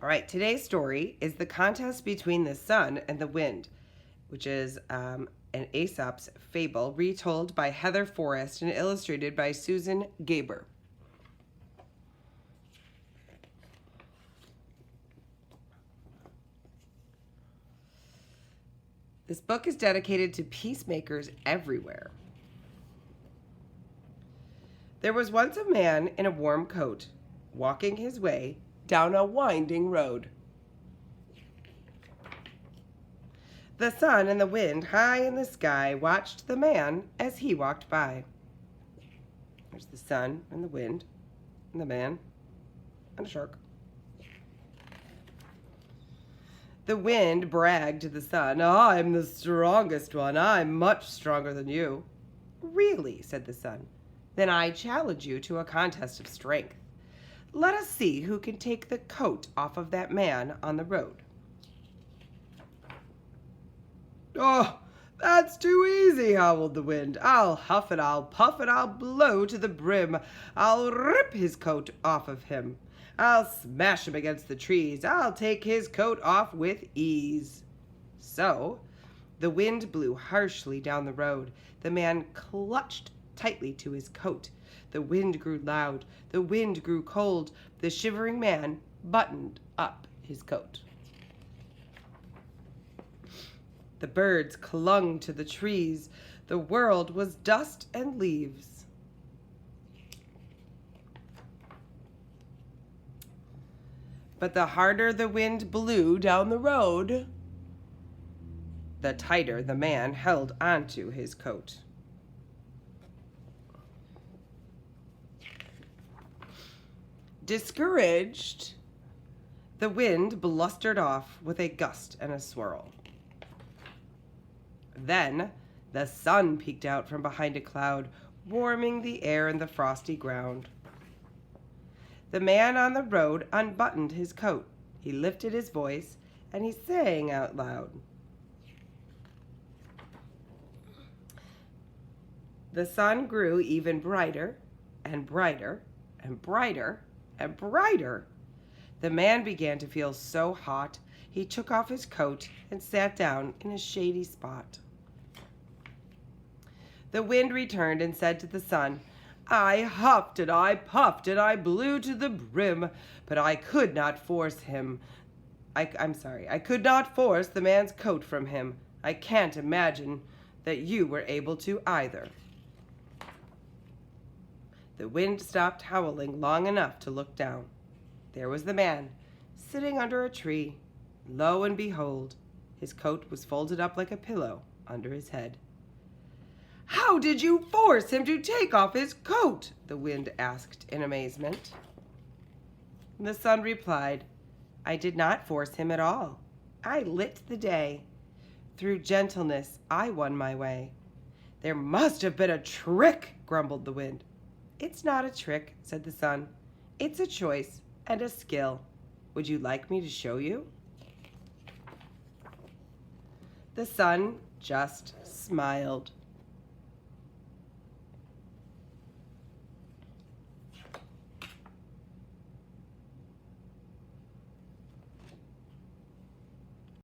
All right, today's story is the contest between the sun and the wind, which is an Aesop's fable retold by Heather Forrest and illustrated by Susan Gaber. This book is dedicated to peacemakers everywhere. There was once a man in a warm coat, walking his way down a winding road. The sun and the wind high in the sky watched the man as he walked by. There's the sun and the wind and the man and a shark. The wind bragged to the sun, "I'm the strongest one. I'm much stronger than you." "Really?" said the sun. "Then I challenge you to a contest of strength. Let us see who can take the coat off of that man on the road." "Oh, that's too easy," howled the wind. "I'll huff it, I'll puff it, I'll blow to the brim. I'll rip his coat off of him. I'll smash him against the trees. I'll take his coat off with ease." So the wind blew harshly down the road. The man clutched tightly to his coat. The wind grew loud. The wind grew cold. The shivering man buttoned up his coat. The birds clung to the trees. The world was dust and leaves. But the harder the wind blew down the road, the tighter the man held onto his coat. Discouraged, the wind blustered off with a gust and a swirl. Then the sun peeked out from behind a cloud, warming the air and the frosty ground. The man on the road unbuttoned his coat. He lifted his voice and he sang out loud. The sun grew even brighter and brighter and brighter and brighter. The man began to feel so hot, he took off his coat and sat down in a shady spot. The wind returned and said to the sun, "I huffed and I puffed and I blew to the brim, but I could not force him. I could not force the man's coat from him. I can't imagine that you were able to either." The wind stopped howling long enough to look down. There was the man, sitting under a tree. Lo and behold, his coat was folded up like a pillow under his head. "How did you force him to take off his coat?" the wind asked in amazement. The sun replied, "I did not force him at all. I lit the day. Through gentleness, I won my way." "There must have been a trick," grumbled the wind. "It's not a trick," said the sun. "It's a choice and a skill. Would you like me to show you?" The sun just smiled.